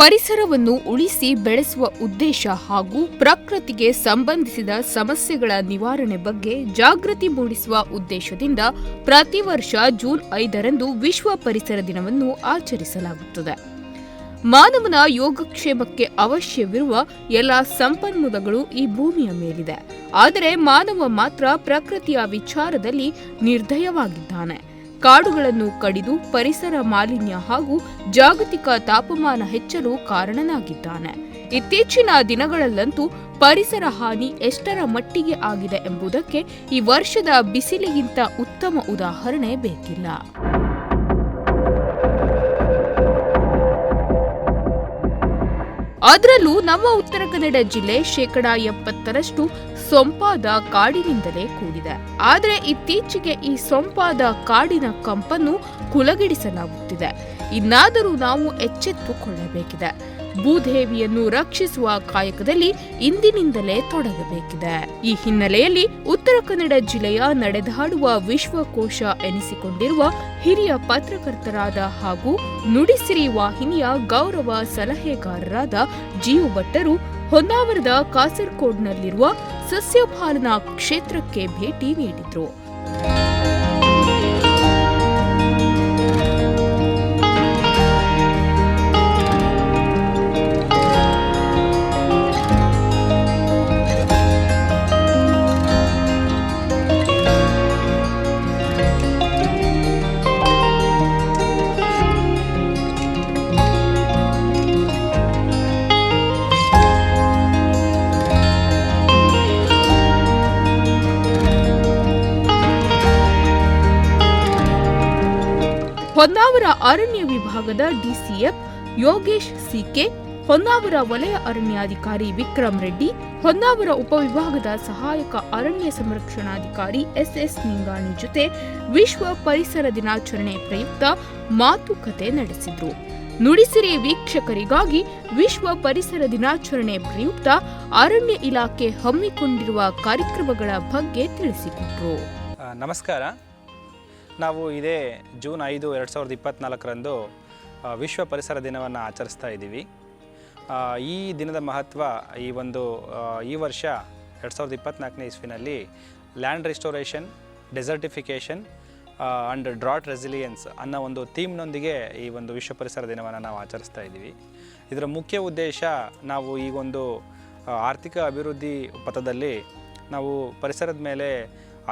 ಪರಿಸರವನ್ನು ಉಳಿಸಿ ಬೆಳೆಸುವ ಉದ್ದೇಶ ಹಾಗೂ ಪ್ರಕೃತಿಗೆ ಸಂಬಂಧಿಸಿದ ಸಮಸ್ಯೆಗಳ ನಿವಾರಣೆ ಬಗ್ಗೆ ಜಾಗೃತಿ ಮೂಡಿಸುವ ಉದ್ದೇಶದಿಂದ ಪ್ರತಿ ವರ್ಷ ಜೂನ್ 5ರಂದು ವಿಶ್ವ ಪರಿಸರ ದಿನವನ್ನು ಆಚರಿಸಲಾಗುತ್ತದೆ. ಮಾನವನ ಯೋಗಕ್ಷೇಮಕ್ಕೆ ಅವಶ್ಯವಿರುವ ಎಲ್ಲ ಸಂಪನ್ಮೂಲಗಳು ಈ ಭೂಮಿಯ ಮೇಲಿದೆ. ಆದರೆ ಮಾನವ ಮಾತ್ರ ಪ್ರಕೃತಿಯ ವಿಚಾರದಲ್ಲಿ ನಿರ್ದಯವಾಗಿದ್ದಾನೆ. ಕಾಡುಗಳನ್ನು ಕಡಿದು ಪರಿಸರ ಮಾಲಿನ್ಯ ಹಾಗೂ ಜಾಗತಿಕ ತಾಪಮಾನ ಹೆಚ್ಚಲು ಕಾರಣನಾಗಿದ್ದಾನೆ. ಇತ್ತೀಚಿನ ದಿನಗಳಲ್ಲಂತೂ ಪರಿಸರ ಹಾನಿ ಎಷ್ಟರ ಮಟ್ಟಿಗೆ ಆಗಿದೆ ಎಂಬುದಕ್ಕೆ ಈ ವರ್ಷದ ಬಿಸಿಲಿಗಿಂತ ಉತ್ತಮ ಉದಾಹರಣೆ ಬೇಕಿಲ್ಲ. ಅದರಲ್ಲೂ ನಮ್ಮ ಉತ್ತರ ಕನ್ನಡ ಜಿಲ್ಲೆ 70% ಸೊಂಪಾದ ಕಾಡಿನಿಂದಲೇ ಕೂಡಿದೆ. ಆದರೆ ಇತ್ತೀಚೆಗೆ ಈ ಸೊಂಪಾದ ಕಾಡಿನ ಕಂಪನ್ನು ಕುಲಗಿಡಿಸಲಾಗುತ್ತಿದೆ. ಇನ್ನಾದರೂ ನಾವು ಎಚ್ಚೆತ್ತುಕೊಳ್ಳಬೇಕಿದೆ. ಭೂದೇವಿಯನ್ನು ರಕ್ಷಿಸುವ ಕಾಯಕದಲ್ಲಿ ಇಂದಿನಿಂದಲೇ ತೊಡಗಬೇಕಿದೆ. ಈ ಹಿನ್ನೆಲೆಯಲ್ಲಿ ಉತ್ತರ ಕನ್ನಡ ಜಿಲ್ಲೆಯ ನಡೆದಾಡುವ ವಿಶ್ವಕೋಶ ಎನಿಸಿಕೊಂಡಿರುವ ಹಿರಿಯ ಪತ್ರಕರ್ತರಾದ ಹಾಗೂ ನುಡಿಸಿರಿ ವಾಹಿನಿಯ ಗೌರವ ಸಲಹೆಗಾರರಾದ ಜೀವ ಭಟ್ಟರು ಹೊನ್ನಾವರದ ಕಾಸರಗೋಡಿನಲ್ಲಿರುವ ಸಸ್ಯಪಾಲನಾ ಕ್ಷೇತ್ರಕ್ಕೆ ಭೇಟಿ ನೀಡಿದ್ರು. ಹೊನ್ನಾವರ ಅರಣ್ಯ ವಿಭಾಗದ ಡಿಸಿಎಫ್ ಯೋಗೇಶ್ ಸಿಕೆ, ಹೊನ್ನಾವರ ವಲಯ ಅರಣ್ಯಾಧಿಕಾರಿ ವಿಕ್ರಮ್ ರೆಡ್ಡಿ, ಹೊನ್ನಾವರ ಉಪವಿಭಾಗದ ಸಹಾಯಕ ಅರಣ್ಯ ಸಂರಕ್ಷಣಾಧಿಕಾರಿ ಎಸ್ಎಸ್ ನಿಂಗಾಣಿ ಜೊತೆ ವಿಶ್ವ ಪರಿಸರ ದಿನಾಚರಣೆ ಪ್ರಯುಕ್ತ ಮಾತುಕತೆ ನಡೆಸಿದ್ರು. ನುಡಿಸಿರಿ ವೀಕ್ಷಕರಿಗಾಗಿ ವಿಶ್ವ ಪರಿಸರ ದಿನಾಚರಣೆ ಪ್ರಯುಕ್ತ ಅರಣ್ಯ ಇಲಾಖೆ ಹಮ್ಮಿಕೊಂಡಿರುವ ಕಾರ್ಯಕ್ರಮಗಳ ಬಗ್ಗೆ ತಿಳಿಸಿಕೊಟ್ರು. ನಮಸ್ಕಾರ. ನಾವು ಇದೇ ಜೂನ್ 5, 2024ರಂದು ವಿಶ್ವ ಪರಿಸರ ದಿನವನ್ನು ಆಚರಿಸ್ತಾ ಇದ್ದೀವಿ. ಈ ದಿನದ ಮಹತ್ವ ಈ ವರ್ಷ 2024ನೇ ಇಸ್ವಿನಲ್ಲಿ land restoration, desertification and drought resilience ಅನ್ನೋ ಒಂದು ಥೀಮ್ನೊಂದಿಗೆ ಈ ಒಂದು ವಿಶ್ವ ಪರಿಸರ ದಿನವನ್ನು ನಾವು ಆಚರಿಸ್ತಾ ಇದ್ದೀವಿ. ಇದರ ಮುಖ್ಯ ಉದ್ದೇಶ ನಾವು ಈ ಒಂದು ಆರ್ಥಿಕ ಅಭಿವೃದ್ಧಿ ಪಥದಲ್ಲಿ ನಾವು ಪರಿಸರದ ಮೇಲೆ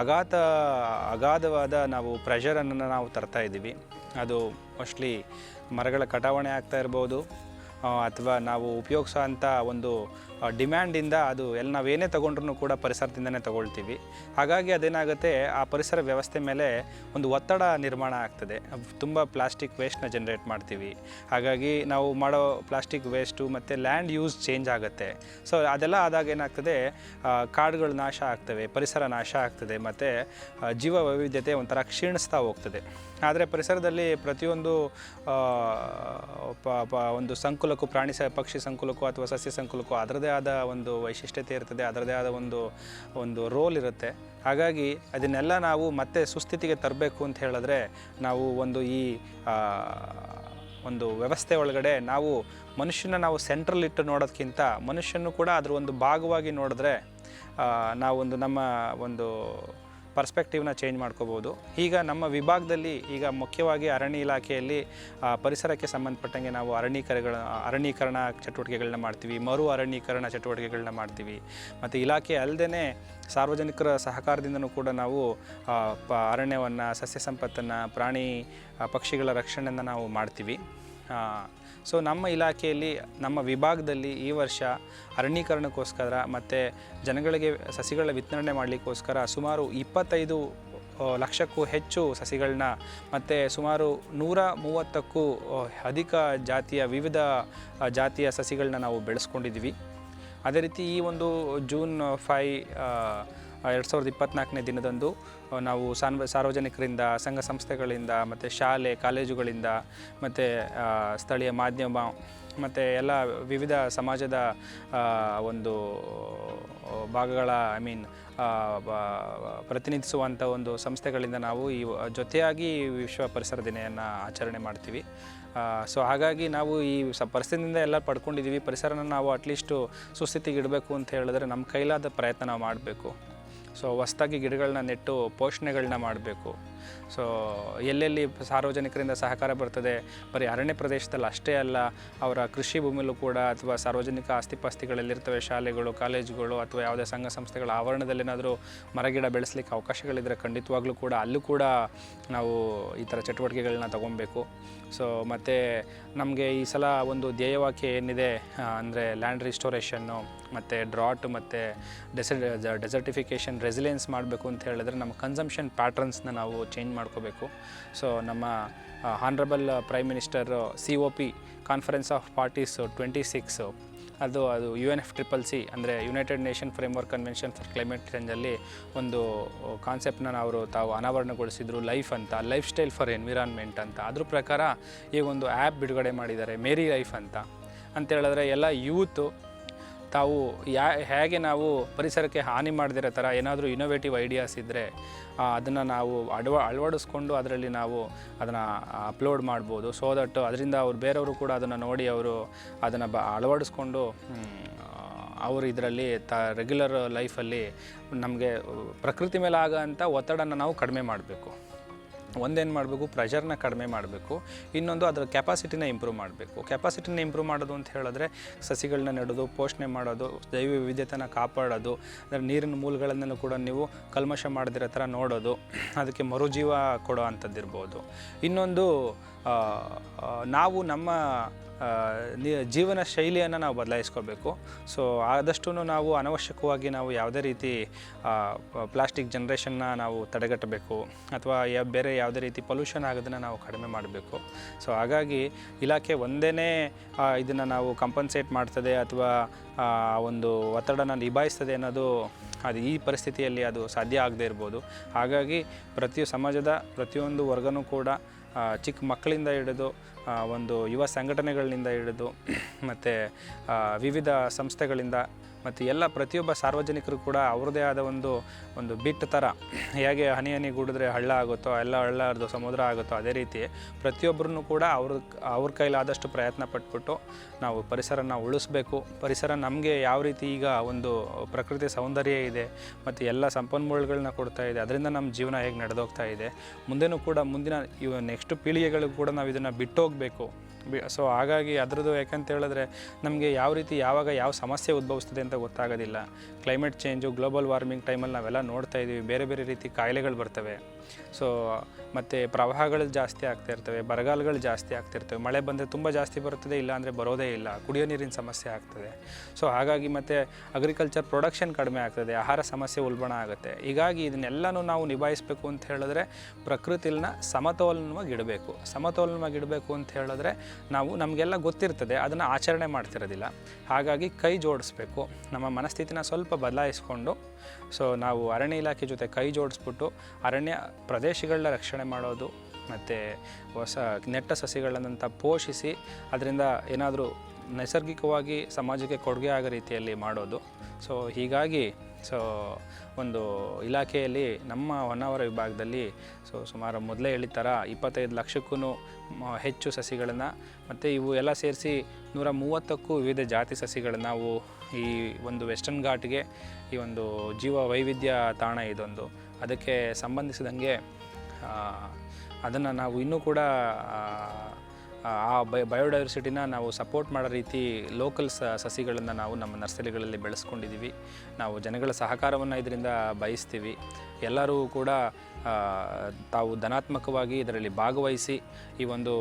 ಅಗಾಧವಾದ ನಾವು ಪ್ರೆಷರನ್ನು ನಾವು ತರ್ತಾ ಇದ್ದೀವಿ. ಅದು ಮೋಸ್ಟ್ಲಿ ಮರಗಳ ಕಟಾವಣೆ ಆಗ್ತಾ ಇರ್ಬೋದು, ಅಥವಾ ನಾವು ಉಪಯೋಗಿಸೋಂಥ ಒಂದು ಡಿಮ್ಯಾಂಡಿಂದ ಅದು ನಾವೇನೇ ತೊಗೊಂಡ್ರೂ ಕೂಡ ಪರಿಸರದಿಂದನೇ ತೊಗೊಳ್ತೀವಿ. ಹಾಗಾಗಿ ಅದೇನಾಗುತ್ತೆ, ಆ ಪರಿಸರ ವ್ಯವಸ್ಥೆ ಮೇಲೆ ಒಂದು ಒತ್ತಡ ನಿರ್ಮಾಣ ಆಗ್ತದೆ. ತುಂಬ ಪ್ಲಾಸ್ಟಿಕ್ ವೇಸ್ಟ್ನ ಜನ್ರೇಟ್ ಮಾಡ್ತೀವಿ. ಹಾಗಾಗಿ ನಾವು ಮಾಡೋ ಪ್ಲಾಸ್ಟಿಕ್ ವೇಸ್ಟು ಮತ್ತು ಲ್ಯಾಂಡ್ ಯೂಸ್ ಚೇಂಜ್ ಆಗುತ್ತೆ. ಸೊ ಅದೆಲ್ಲ ಆದಾಗ ಏನಾಗ್ತದೆ, ಕಾಡುಗಳು ನಾಶ ಆಗ್ತವೆ, ಪರಿಸರ ನಾಶ ಆಗ್ತದೆ, ಮತ್ತು ಜೀವ ವೈವಿಧ್ಯತೆ ಒಂಥರ ಕ್ಷೀಣಿಸ್ತಾ ಹೋಗ್ತದೆ. ಆದರೆ ಪರಿಸರದಲ್ಲಿ ಪ್ರತಿಯೊಂದು ಒಂದು ಸಂಕುಲಕ್ಕೂ, ಪಕ್ಷಿ ಸಂಕುಲಕ್ಕೂ ಅಥವಾ ಸಸ್ಯ ಸಂಕುಲಕ್ಕೂ ಅದರದೇ ಆದ ಒಂದು ವೈಶಿಷ್ಟ್ಯತೆ ಇರ್ತದೆ, ಅದರದೇ ಆದ ಒಂದು ರೋಲ್ ಇರುತ್ತೆ. ಹಾಗಾಗಿ ಅದನ್ನೆಲ್ಲ ನಾವು ಮತ್ತೆ ಸುಸ್ಥಿತಿಗೆ ತರಬೇಕು ಅಂತ ಹೇಳಿದ್ರೆ ನಾವು ಈ ಒಂದು ವ್ಯವಸ್ಥೆ ಒಳಗಡೆ ಮನುಷ್ಯನ ನಾವು ಸೆಂಟ್ರಲ್ ಇಟ್ಟು ನೋಡೋದಕ್ಕಿಂತ ಮನುಷ್ಯನೂ ಕೂಡ ಅದರ ಒಂದು ಭಾಗವಾಗಿ ನೋಡಿದ್ರೆ ನಮ್ಮ ಪರ್ಸ್ಪೆಕ್ಟಿವ್ನ ಚೇಂಜ್ ಮಾಡ್ಕೋಬೋದು. ಈಗ ನಮ್ಮ ವಿಭಾಗದಲ್ಲಿ ಮುಖ್ಯವಾಗಿ ಅರಣ್ಯ ಇಲಾಖೆಯಲ್ಲಿ ಪರಿಸರಕ್ಕೆ ಸಂಬಂಧಪಟ್ಟಂಗೆ ನಾವು ಅರಣ್ಯೀಕರಣ ಚಟುವಟಿಕೆಗಳನ್ನ ಮಾಡ್ತೀವಿ, ಮರು ಅರಣ್ಯೀಕರಣ ಚಟುವಟಿಕೆಗಳನ್ನ ಮಾಡ್ತೀವಿ. ಮತ್ತು ಇಲಾಖೆ ಅಲ್ಲದೇ ಸಾರ್ವಜನಿಕರ ಸಹಕಾರದಿಂದನೂ ಕೂಡ ನಾವು ಅರಣ್ಯವನ್ನು, ಸಸ್ಯ ಸಂಪತ್ತನ್ನು, ಪ್ರಾಣಿ ಪಕ್ಷಿಗಳ ರಕ್ಷಣೆಯನ್ನು ನಾವು ಮಾಡ್ತೀವಿ. ಸೊ ನಮ್ಮ ಇಲಾಖೆಯಲ್ಲಿ, ನಮ್ಮ ವಿಭಾಗದಲ್ಲಿ ಈ ವರ್ಷ ಅರಣ್ಯೀಕರಣಕ್ಕೋಸ್ಕರ ಮತ್ತು ಜನಗಳಿಗೆ ಸಸಿಗಳ ವಿತರಣೆ ಮಾಡಲಿಕ್ಕೋಸ್ಕರ ಸುಮಾರು 25 ಲಕ್ಷಕ್ಕೂ ಹೆಚ್ಚು ಸಸಿಗಳನ್ನ ಮತ್ತು ಸುಮಾರು 130ಕ್ಕೂ ಅಧಿಕ ವಿವಿಧ ಜಾತಿಯ ಸಸಿಗಳನ್ನ ನಾವು ಬೆಳೆಸ್ಕೊಂಡಿದ್ದೀವಿ. ಅದೇ ರೀತಿ ಈ ಒಂದು ಜೂನ್ 5 2024ನೇ ದಿನದಂದು ನಾವು ಸಾರ್ವಜನಿಕರಿಂದ, ಸಂಘ ಸಂಸ್ಥೆಗಳಿಂದ, ಮತ್ತು ಶಾಲೆ ಕಾಲೇಜುಗಳಿಂದ, ಮತ್ತು ಸ್ಥಳೀಯ ಮಾಧ್ಯಮ ಮತ್ತು ಎಲ್ಲ ವಿವಿಧ ಸಮಾಜದ ಒಂದು ಭಾಗಗಳ ಪ್ರತಿನಿಧಿಸುವಂಥ ಒಂದು ಸಂಸ್ಥೆಗಳಿಂದ ನಾವು ಈ ಜೊತೆಯಾಗಿ ವಿಶ್ವ ಪರಿಸರ ದಿನೆಯನ್ನು ಆಚರಣೆ ಮಾಡ್ತೀವಿ. ಸೊ ಹಾಗಾಗಿ ನಾವು ಈ ಪರಿಸ್ಥಿತಿಯಿಂದ ಎಲ್ಲ ಪಡ್ಕೊಂಡಿದ್ದೀವಿ. ಪರಿಸರನ ನಾವು ಅಟ್ಲೀಸ್ಟು ಸುಸ್ಥಿತಿಗೆ ಇಡಬೇಕು ಅಂತ ಹೇಳಿದ್ರೆ ನಮ್ಮ ಕೈಲಾದ ಪ್ರಯತ್ನ ನಾವು ಮಾಡಬೇಕು. ಸೊ ಹೊಸ್ದಾಗಿ ಗಿಡಗಳನ್ನ ನೆಟ್ಟು ಪೋಷಣೆಗಳನ್ನ ಮಾಡಬೇಕು. ಸೊ ಎಲ್ಲೆಲ್ಲಿ ಸಾರ್ವಜನಿಕರಿಂದ ಸಹಕಾರ ಬರ್ತದೆ, ಬರೀ ಅರಣ್ಯ ಪ್ರದೇಶದಲ್ಲಿ ಅಷ್ಟೇ ಅಲ್ಲ, ಅವರ ಕೃಷಿ ಭೂಮಿಲೂ ಕೂಡ ಅಥವಾ ಸಾರ್ವಜನಿಕ ಆಸ್ತಿಪಾಸ್ತಿಗಳಲ್ಲಿರ್ತವೆ, ಶಾಲೆಗಳು, ಕಾಲೇಜುಗಳು ಅಥವಾ ಯಾವುದೇ ಸಂಘ ಸಂಸ್ಥೆಗಳ ಆವರಣದಲ್ಲೇನಾದರೂ ಮರಗಿಡ ಬೆಳೆಸಲಿಕ್ಕೆ ಅವಕಾಶಗಳಿದ್ದರೆ ಖಂಡಿತವಾಗ್ಲೂ ಕೂಡ ಅಲ್ಲೂ ಕೂಡ ನಾವು ಈ ಥರ ಚಟುವಟಿಕೆಗಳನ್ನ ತಗೊಬೇಕು. ಸೊ ಮತ್ತು ನಮಗೆ ಈ ಸಲ ಒಂದು ಧ್ಯೇಯವಾಕ್ಯ ಏನಿದೆ ಅಂದರೆ ಲ್ಯಾಂಡ್ ರಿಸ್ಟೋರೇಷನ್ನು ಮತ್ತು ಡ್ರಾಟ್ ಮತ್ತು ಡೆಸರ್ಟಿಫಿಕೇಷನ್ ರೆಸಿಲಿಯನ್ಸ್ ಮಾಡಬೇಕು ಅಂತ ಹೇಳಿದ್ರೆ ನಮ್ಮ ಕನ್ಸಂಪ್ಷನ್ ಪ್ಯಾಟ್ರನ್ಸ್ನ ನಾವು ಚೇಂಜ್ ಮಾಡ್ಕೋಬೇಕು. ಸೊ ನಮ್ಮ honourable prime minister COP conference of parties 26 ಅದು UNFCCC ಅಂದರೆ United Nation Framework Convention for Climate ಚೇಂಜಲ್ಲಿ ಒಂದು ಕಾನ್ಸೆಪ್ಟನ್ನ ತಾವು ಅನಾವರಣಗೊಳಿಸಿದರು, ಲೈಫ್ ಸ್ಟೈಲ್ ಫಾರ್ ಎನ್ವಿರಾನ್ಮೆಂಟ್ ಅಂತ. ಅದ್ರ ಪ್ರಕಾರ ಈಗ ಒಂದು ಆ್ಯಪ್ ಬಿಡುಗಡೆ ಮಾಡಿದ್ದಾರೆ, ಮೇರಿ ಲೈಫ್ ಅಂತ ಹೇಳಿದ್ರೆ ಎಲ್ಲ ಯೂತು ತಾವು ಹೇಗೆ ನಾವು ಪರಿಸರಕ್ಕೆ ಹಾನಿ ಮಾಡದಿರೋ ಥರ ಏನಾದರೂ ಇನೋವೇಟಿವ್ ಐಡಿಯಾಸ್ ಇದ್ದರೆ ಅದನ್ನು ನಾವು ಅಳವಡಿಸ್ಕೊಂಡು ಅದರಲ್ಲಿ ನಾವು ಅದನ್ನು ಅಪ್ಲೋಡ್ ಮಾಡ್ಬೋದು. ಸೊ ದಟ್ ಅದರಿಂದ ಬೇರೆಯವರು ಕೂಡ ಅದನ್ನು ನೋಡಿ ಅವರು ಅದನ್ನು ಅಳವಡಿಸ್ಕೊಂಡು ಅವರು ಇದರಲ್ಲಿ ರೆಗ್ಯುಲರ್ ಲೈಫಲ್ಲಿ ನಮಗೆ ಪ್ರಕೃತಿ ಮೇಲೆ ಆಗೋಂಥ ಒತ್ತಡನ ನಾವು ಕಡಿಮೆ ಮಾಡಬೇಕು. ಒಂದೇನು ಮಾಡಬೇಕು, ಪ್ರೆಷರ್ನ ಕಡಿಮೆ ಮಾಡಬೇಕು. ಇನ್ನೊಂದು ಅದರ ಕೆಪಾಸಿಟಿನ ಇಂಪ್ರೂವ್ ಮಾಡಬೇಕು. ಕೆಪಾಸಿಟಿನ ಇಂಪ್ರೂವ್ ಮಾಡೋದು ಅಂತ ಹೇಳಿದ್ರೆ ಸಸಿಗಳನ್ನ ನೆಡೋದು, ಪೋಷಣೆ ಮಾಡೋದು, ಜೈವ ವಿವಿಧತೆನ ಕಾಪಾಡೋದು, ಅದರ ನೀರಿನ ಮೂಲಗಳನ್ನೆಲ್ಲ ಕೂಡ ನೀವು ಕಲ್ಮಶ ಮಾಡದಿರೋ ಥರ ನೋಡೋದು, ಅದಕ್ಕೆ ಮರುಜೀವ ಕೊಡೋ ಅಂಥದ್ದಿರ್ಬೋದು. ಇನ್ನೊಂದು ನಾವು ನಮ್ಮ ಜೀವನ ಶೈಲಿಯನ್ನು ನಾವು ಬದಲಾಯಿಸ್ಕೋಬೇಕು. ಸೊ ಆದಷ್ಟು ನಾವು ಅನವಶ್ಯಕವಾಗಿ ನಾವು ಯಾವುದೇ ರೀತಿ ಪ್ಲಾಸ್ಟಿಕ್ ಜನ್ರೇಷನ್ನ ನಾವು ತಡೆಗಟ್ಟಬೇಕು ಅಥವಾ ಬೇರೆ ಯಾವುದೇ ರೀತಿ ಪೊಲ್ಯೂಷನ್ ಆಗೋದನ್ನು ನಾವು ಕಡಿಮೆ ಮಾಡಬೇಕು. ಸೊ ಹಾಗಾಗಿ ಇಲಾಖೆ ಒಂದೇ ಇದನ್ನು ನಾವು ಕಂಪನ್ಸೇಟ್ ಮಾಡ್ತದೆ ಅಥವಾ ಒಂದು ಒತ್ತಡನ ನಿಭಾಯಿಸ್ತದೆ ಅನ್ನೋದು ಅದು ಈ ಪರಿಸ್ಥಿತಿಯಲ್ಲಿ ಅದು ಸಾಧ್ಯ ಆಗದೇ ಇರ್ಬೋದು. ಹಾಗಾಗಿ ಸಮಾಜದ ಪ್ರತಿಯೊಂದು ವರ್ಗನೂ ಕೂಡ ಚಿಕ್ಕ ಮಕ್ಕಳಿಂದ ಹಿಡಿದು ಒಂದು ಯುವ ಸಂಘಟನೆಗಳಿಂದ ಹಿಡಿದು ಮತ್ತು ವಿವಿಧ ಸಂಸ್ಥೆಗಳಿಂದ ಮತ್ತು ಎಲ್ಲ ಪ್ರತಿಯೊಬ್ಬ ಸಾರ್ವಜನಿಕರು ಕೂಡ ಅವ್ರದ್ದೇ ಆದ ಒಂದು ಬಿಟ್ಟು ಥರ ಹೇಗೆ ಹನಿ ಗೂಡಿದ್ರೆ ಹಳ್ಳ ಆಗುತ್ತೋ, ಎಲ್ಲ ಹಳ್ಳ ಹರಿದು ಸಮುದ್ರ ಆಗುತ್ತೋ, ಅದೇ ರೀತಿ ಪ್ರತಿಯೊಬ್ಬರೂ ಕೂಡ ಅವ್ರ ಕೈಲಾದಷ್ಟು ಪ್ರಯತ್ನ ಪಟ್ಬಿಟ್ಟು ನಾವು ಪರಿಸರನ ಉಳಿಸ್ಬೇಕು. ಪರಿಸರ ನಮಗೆ ಯಾವ ರೀತಿ ಈಗ ಒಂದು ಪ್ರಕೃತಿ ಸೌಂದರ್ಯ ಇದೆ ಮತ್ತು ಎಲ್ಲ ಸಂಪನ್ಮೂಲಗಳನ್ನ ಕೊಡ್ತಾ ಇದೆ, ಅದರಿಂದ ನಮ್ಮ ಜೀವನ ಹೇಗೆ ನಡೆದೋಗ್ತಾ ಇದೆ, ಮುಂದೆನೂ ಕೂಡ ಮುಂದಿನ ನೆಕ್ಸ್ಟ್ ಪೀಳಿಗೆಗಳಿಗೂ ಕೂಡ ನಾವು ಇದನ್ನು ಬಿಟ್ಟು ಹೋಗಬೇಕು. ಸೊ ಹಾಗಾಗಿ ಅದರದ್ದು ಯಾಕಂತ ಹೇಳಿದ್ರೆ ನಮಗೆ ಯಾವ ರೀತಿ ಯಾವಾಗ ಯಾವ ಸಮಸ್ಯೆ ಉದ್ಭವಿಸ್ತದೆ ಅಂತ ಗೊತ್ತಾಗೋದಿಲ್ಲ. ಕ್ಲೈಮೇಟ್ ಚೇಂಜು, ಗ್ಲೋಬಲ್ ವಾರ್ಮಿಂಗ್ ಟೈಮಲ್ಲಿ ನಾವೆಲ್ಲ ನೋಡ್ತಾ ಇದ್ದೀವಿ, ಬೇರೆ ಬೇರೆ ರೀತಿ ಕಾಯಿಲೆಗಳು ಬರ್ತವೆ. ಸೊ ಮತ್ತು ಪ್ರವಾಹಗಳು ಜಾಸ್ತಿ ಆಗ್ತಾ ಇರ್ತವೆ, ಬರಗಾಲಗಳು ಜಾಸ್ತಿ ಆಗ್ತಿರ್ತವೆ, ಮಳೆ ಬಂದರೆ ತುಂಬ ಜಾಸ್ತಿ ಬರ್ತದೆ, ಇಲ್ಲಾಂದರೆ ಬರೋದೇ ಇಲ್ಲ, ಕುಡಿಯೋ ನೀರಿನ ಸಮಸ್ಯೆ ಆಗ್ತದೆ. ಸೊ ಹಾಗಾಗಿ ಮತ್ತು ಅಗ್ರಿಕಲ್ಚರ್ ಪ್ರೊಡಕ್ಷನ್ ಕಡಿಮೆ ಆಗ್ತದೆ, ಆಹಾರ ಸಮಸ್ಯೆ ಉಲ್ಬಣ ಆಗುತ್ತೆ. ಹೀಗಾಗಿ ಇದನ್ನೆಲ್ಲನೂ ನಾವು ನಿಭಾಯಿಸಬೇಕು ಅಂತ ಹೇಳಿದ್ರೆ ಪ್ರಕೃತಿನ ಸಮತೋಲನವಾಗಿ ಇಡಬೇಕು ಅಂತ ಹೇಳಿದ್ರೆ ನಾವು ನಮಗೆಲ್ಲ ಗೊತ್ತಿರ್ತದೆ, ಅದನ್ನು ಆಚರಣೆ ಮಾಡ್ತಿರೋದಿಲ್ಲ. ಹಾಗಾಗಿ ಕೈ ಜೋಡಿಸ್ಬೇಕು, ನಮ್ಮ ಮನಸ್ಥಿತಿನ ಸ್ವಲ್ಪ ಬದಲಾಯಿಸ್ಕೊಂಡು ಸೊ ನಾವು ಅರಣ್ಯ ಇಲಾಖೆ ಜೊತೆ ಕೈ ಜೋಡಿಸ್ಬಿಟ್ಟು ಅರಣ್ಯ ಪ್ರದೇಶಗಳನ್ನ ರಕ್ಷಣೆ ಮಾಡೋದು ಮತ್ತು ಹೊಸ ನೆಟ್ಟ ಸಸಿಗಳನ್ನಂತ ಪೋಷಿಸಿ ಅದರಿಂದ ಏನಾದರೂ ನೈಸರ್ಗಿಕವಾಗಿ ಸಮಾಜಕ್ಕೆ ಕೊಡುಗೆ ಆಗೋ ರೀತಿಯಲ್ಲಿ ಮಾಡೋದು. ಸೊ ಹೀಗಾಗಿ ಒಂದು ಇಲಾಖೆಯಲ್ಲಿ ನಮ್ಮ ಹೊನ್ನಾವರ ವಿಭಾಗದಲ್ಲಿ ಸುಮಾರು ಮೊದಲೇ ಹೇಳಿದ ಥರ 25 ಲಕ್ಷಕ್ಕೂ ಹೆಚ್ಚು ಸಸಿಗಳನ್ನು ಮತ್ತು ಇವು ಎಲ್ಲ ಸೇರಿಸಿ 130ಕ್ಕೂ ವಿವಿಧ ಜಾತಿ ಸಸಿಗಳನ್ನು ನಾವು ಈ ಒಂದು ವೆಸ್ಟರ್ನ್ ಘಾಟ್ಗೆ ಈ ಒಂದು ಜೀವ ವೈವಿಧ್ಯ ತಾಣ ಇದೊಂದು ಅದಕ್ಕೆ ಸಂಬಂಧಿಸಿದಂಗೆ ಅದನ್ನು ನಾವು ಇನ್ನೂ ಕೂಡ ಆ ಬಯೋಡೈವರ್ಸಿಟಿನ ನಾವು ಸಪೋರ್ಟ್ ಮಾಡೋ ರೀತಿ ಲೋಕಲ್ ಸಸಿಗಳನ್ನು ನಾವು ನಮ್ಮ ನರ್ಸರಿಗಳಲ್ಲಿ ಬೆಳೆಸ್ಕೊಂಡಿದ್ದೀವಿ. ನಾವು ಜನಗಳ ಸಹಕಾರವನ್ನು ಇದರಿಂದ ಬಯಸ್ತೀವಿ. ಎಲ್ಲರೂ ಕೂಡ ತಾವು ಧನಾತ್ಮಕವಾಗಿ ಇದರಲ್ಲಿ ಭಾಗವಹಿಸಿ ಈ ಒಂದು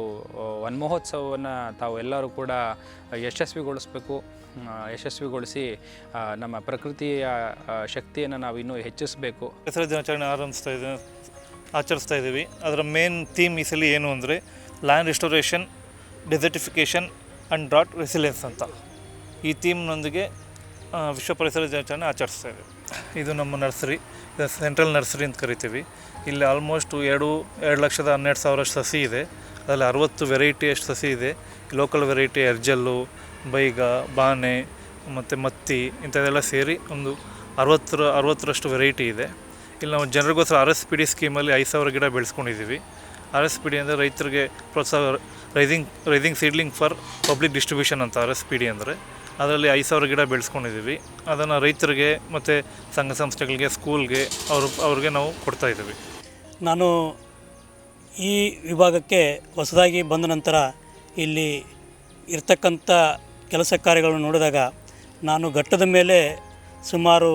ವನಮಹೋತ್ಸವವನ್ನು ತಾವು ಎಲ್ಲರೂ ಕೂಡ ಯಶಸ್ವಿಗೊಳಿಸಿ ನಮ್ಮ ಪ್ರಕೃತಿಯ ಶಕ್ತಿಯನ್ನು ನಾವು ಇನ್ನೂ ಹೆಚ್ಚಿಸಬೇಕು. ಪರಿಸರ ದಿನಾಚರಣೆ ಆಚರಿಸ್ತಾ ಇದ್ದೀವಿ. ಅದರ ಮೇನ್ ಥೀಮ್ ಈ ಸಲ ಏನು ಅಂದರೆ land restoration, desertification and drought resilience ಅಂತ. ಈ ಥೀಮ್ನೊಂದಿಗೆ ವಿಶ್ವ ಪರಿಸರ ದಿನಾಚರಣೆ ಆಚರಿಸ್ತಾ ಇದ್ದೀವಿ. ಇದು ನಮ್ಮ ನರ್ಸರಿ, ಇದು ಸೆಂಟ್ರಲ್ ನರ್ಸರಿ ಅಂತ ಕರಿತೀವಿ. ಇಲ್ಲಿ ಆಲ್ಮೋಸ್ಟ್ 2,12,000 ಸಸಿ ಇದೆ. ಅದರಲ್ಲಿ 60 ವೆರೈಟಿಯಷ್ಟು ಸಸಿ ಇದೆ. ಲೋಕಲ್ ವೆರೈಟಿ ಎರ್ಜಲ್ಲು, ಬೈಗ, ಬಾನೆ ಮತ್ತು ಮತ್ತಿ ಇಂಥದ್ದೆಲ್ಲ ಸೇರಿ ಒಂದು 60ರಷ್ಟು ವೆರೈಟಿ ಇದೆ. ಇಲ್ಲಿ ನಾವು ಜನರಿಗೋಸ್ಕರ RSPD ಸ್ಕೀಮಲ್ಲಿ 5,000 ಗಿಡ ಬೆಳೆಸ್ಕೊಂಡಿದ್ದೀವಿ. RSPD ಅಂದರೆ ರೈತರಿಗೆ ಪ್ರೋತ್ಸಾಹ, raising seedling for public distribution ಅಂತ RSPD ಅಂದರೆ. ಅದರಲ್ಲಿ 5,000 ಗಿಡ ಬೆಳೆಸ್ಕೊಂಡಿದ್ದೀವಿ. ಅದನ್ನು ರೈತರಿಗೆ ಮತ್ತು ಸಂಘ ಸಂಸ್ಥೆಗಳಿಗೆ, ಸ್ಕೂಲ್ಗೆ ಅವ್ರಿಗೆ ನಾವು ಕೊಡ್ತಾಯಿದ್ದೀವಿ. ನಾನು ಈ ವಿಭಾಗಕ್ಕೆ ಹೊಸದಾಗಿ ಬಂದ ನಂತರ ಇಲ್ಲಿ ಇರ್ತಕ್ಕಂಥ ಕೆಲಸ ಕಾರ್ಯಗಳನ್ನು ನೋಡಿದಾಗ ನಾನು ಘಟ್ಟದ ಮೇಲೆ ಸುಮಾರು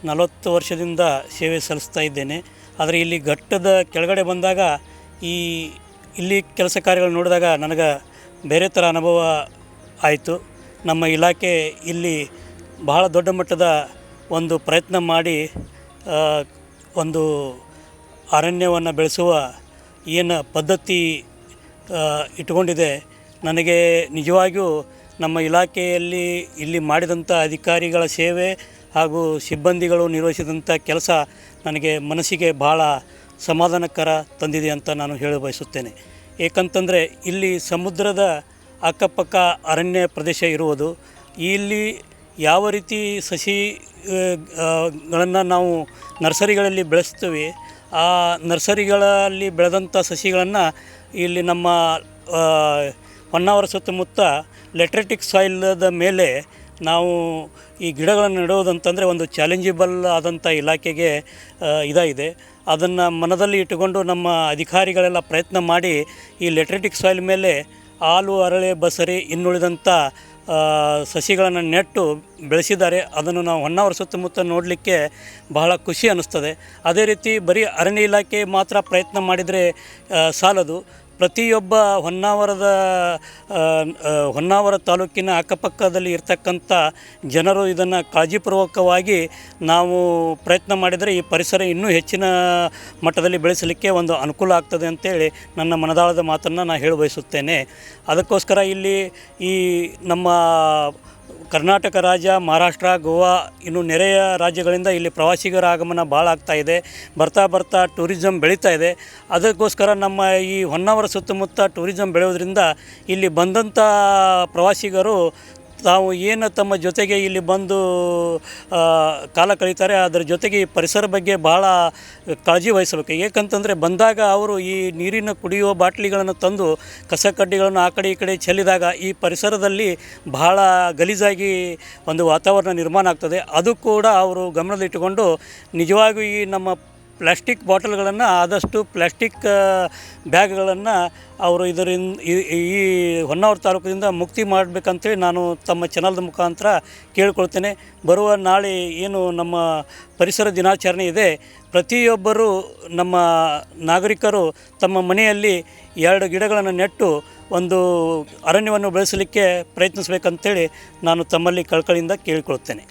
40 ವರ್ಷದಿಂದ ಸೇವೆ ಸಲ್ಲಿಸ್ತಾ ಇದ್ದೇನೆ. ಆದರೆ ಇಲ್ಲಿ ಘಟ್ಟದ ಕೆಳಗಡೆ ಬಂದಾಗ ಇಲ್ಲಿ ಕೆಲಸ ಕಾರ್ಯಗಳು ನೋಡಿದಾಗ ನನಗೆ ಬೇರೆ ಥರ ಅನುಭವ ಆಯಿತು. ನಮ್ಮ ಇಲಾಖೆ ಇಲ್ಲಿ ಬಹಳ ದೊಡ್ಡ ಮಟ್ಟದ ಒಂದು ಪ್ರಯತ್ನ ಮಾಡಿ ಒಂದು ಅರಣ್ಯವನ್ನು ಬೆಳೆಸುವ ಏನು ಪದ್ಧತಿ ಇಟ್ಕೊಂಡಿದೆ. ನನಗೆ ನಿಜವಾಗಿಯೂ ನಮ್ಮ ಇಲಾಖೆಯಲ್ಲಿ ಇಲ್ಲಿ ಮಾಡಿದಂಥ ಅಧಿಕಾರಿಗಳ ಸೇವೆ ಹಾಗೂ ಸಿಬ್ಬಂದಿಗಳು ನಿರ್ವಹಿಸಿದಂಥ ಕೆಲಸ ನನಗೆ ಮನಸ್ಸಿಗೆ ಭಾಳ ಸಮಾಧಾನಕರ ತಂದಿದೆ ಅಂತ ನಾನು ಹೇಳ ಬಯಸುತ್ತೇನೆ. ಏಕಂತಂದರೆ ಇಲ್ಲಿ ಸಮುದ್ರದ ಅಕ್ಕಪಕ್ಕ ಅರಣ್ಯ ಪ್ರದೇಶ ಇರುವುದು. ಇಲ್ಲಿ ಯಾವ ರೀತಿ ಸಸಿಗಳನ್ನು ನಾವು ನರ್ಸರಿಗಳಲ್ಲಿ ಬೆಳೆಸ್ತೀವಿ, ಆ ನರ್ಸರಿಗಳಲ್ಲಿ ಬೆಳೆದಂಥ ಸಸಿಗಳನ್ನು ಇಲ್ಲಿ ನಮ್ಮ ಹೊನ್ನಾವರ ಸುತ್ತಮುತ್ತ ಲೆಟ್ರೆಟಿಕ್ ಸಾಯಿಲ್ದ ಮೇಲೆ ನಾವು ಈ ಗಿಡಗಳನ್ನು ನೆಡುವುದಂತಂದರೆ ಒಂದು ಚಾಲೆಂಜಿಬಲ್ ಆದಂಥ ಇಲಾಖೆಗೆ ಇದಾಗಿದೆ. ಅದನ್ನು ಮನದಲ್ಲಿ ಇಟ್ಟುಕೊಂಡು ನಮ್ಮ ಅಧಿಕಾರಿಗಳೆಲ್ಲ ಪ್ರಯತ್ನ ಮಾಡಿ ಈ ಲೆಟ್ರೆಟಿಕ್ ಸಾಯಿಲ್ ಮೇಲೆ ಆಲು, ಅರಳೆ, ಬಸರಿ ಇನ್ನುಳಿದಂಥ ಸಸಿಗಳನ್ನು ನೆಟ್ಟು ಬೆಳೆಸಿದ್ದಾರೆ. ಅದನ್ನು ನಾವು ಹೊನ್ನಾವರ ಸುತ್ತಮುತ್ತ ನೋಡಲಿಕ್ಕೆ ಬಹಳ ಖುಷಿ ಅನ್ನಿಸ್ತದೆ. ಅದೇ ರೀತಿ ಬರೀ ಅರಣ್ಯ ಇಲಾಖೆ ಮಾತ್ರ ಪ್ರಯತ್ನ ಮಾಡಿದರೆ ಸಾಲದು. ಪ್ರತಿಯೊಬ್ಬ ಹೊನ್ನಾವರ ತಾಲೂಕಿನ ಅಕ್ಕಪಕ್ಕದಲ್ಲಿ ಇರ್ತಕ್ಕಂಥ ಜನರು ಇದನ್ನು ಕಾಳಜಿಪೂರ್ವಕವಾಗಿ ನಾವು ಪ್ರಯತ್ನ ಮಾಡಿದರೆ ಈ ಪರಿಸರ ಇನ್ನೂ ಹೆಚ್ಚಿನ ಮಟ್ಟದಲ್ಲಿ ಬೆಳೆಸಲಿಕ್ಕೆ ಒಂದು ಅನುಕೂಲ ಆಗ್ತದೆ ಅಂತೇಳಿ ನನ್ನ ಮನದಾಳದ ಮಾತನ್ನು ನಾನು ಹೇಳ ಬಯಸುತ್ತೇನೆ. ಅದಕ್ಕೋಸ್ಕರ ಇಲ್ಲಿ ಈ ನಮ್ಮ ಕರ್ನಾಟಕ ರಾಜ್ಯ, ಮಹಾರಾಷ್ಟ್ರ, ಗೋವಾ ಇನ್ನು ನೆರೆಯ ರಾಜ್ಯಗಳಿಂದ ಇಲ್ಲಿ ಪ್ರವಾಸಿಗರ ಆಗಮನ ಭಾಳ ಆಗ್ತಾಯಿದೆ. ಬರ್ತಾ ಟೂರಿಸಮ್ ಬೆಳೀತಾ ಇದೆ. ಅದಕ್ಕೋಸ್ಕರ ನಮ್ಮ ಈ ಹೊನ್ನಾವರ ಸುತ್ತಮುತ್ತ ಟೂರಿಸಮ್ ಬೆಳೆಯೋದ್ರಿಂದ ಇಲ್ಲಿ ಬಂದಂಥ ಪ್ರವಾಸಿಗರು ತಾವು ಏನು ತಮ್ಮ ಜೊತೆಗೆ ಇಲ್ಲಿ ಬಂದು ಕಾಲ ಕಳೀತಾರೆ, ಅದರ ಜೊತೆಗೆ ಈ ಪರಿಸರ ಬಗ್ಗೆ ಭಾಳ ಕಾಳಜಿ ವಹಿಸಬೇಕು. ಏಕಂತಂದರೆ ಬಂದಾಗ ಅವರು ಈ ನೀರಿನ ಕುಡಿಯುವ ಬಾಟ್ಲಿಗಳನ್ನು ತಂದು ಕಸ ಕಡ್ಡಿಗಳನ್ನು ಆ ಕಡೆ ಈ ಕಡೆ ಚೆಲ್ಲಿದಾಗ ಈ ಪರಿಸರದಲ್ಲಿ ಬಹಳ ಗಲೀಜಾಗಿ ಒಂದು ವಾತಾವರಣ ನಿರ್ಮಾಣ ಆಗ್ತದೆ. ಅದು ಕೂಡ ಅವರು ಗಮನದಲ್ಲಿಟ್ಟುಕೊಂಡು ನಿಜವಾಗಿಯೂ ಈ ನಮ್ಮ ಪ್ಲಾಸ್ಟಿಕ್ ಬಾಟಲ್ಗಳನ್ನು ಆದಷ್ಟು ಪ್ಲಾಸ್ಟಿಕ್ ಬ್ಯಾಗ್ಗಳನ್ನು ಅವರು ಇದರಿಂದ ಈ ಹೊನ್ನಾವರ ತಾಲೂಕಿನಿಂದ ಮುಕ್ತಿ ಮಾಡಬೇಕಂತೇಳಿ ನಾನು ತಮ್ಮ ಚಾನಲ್ದ ಮುಖಾಂತರ ಕೇಳಿಕೊಳ್ತೇನೆ. ಬರುವ ನಾಳೆ ಏನು ನಮ್ಮ ಪರಿಸರ ದಿನಾಚರಣೆ ಇದೆ, ಪ್ರತಿಯೊಬ್ಬರೂ ನಮ್ಮ ನಾಗರಿಕರು ತಮ್ಮ ಮನೆಯಲ್ಲಿ 2 ಗಿಡಗಳನ್ನು ನೆಟ್ಟು ಒಂದು ಅರಣ್ಯವನ್ನು ಬೆಳೆಸಲಿಕ್ಕೆ ಪ್ರಯತ್ನಿಸಬೇಕಂತೇಳಿ ನಾನು ತಮ್ಮಲ್ಲಿ ಕಳಕಳಿಯಿಂದ ಕೇಳಿಕೊಳ್ತೇನೆ.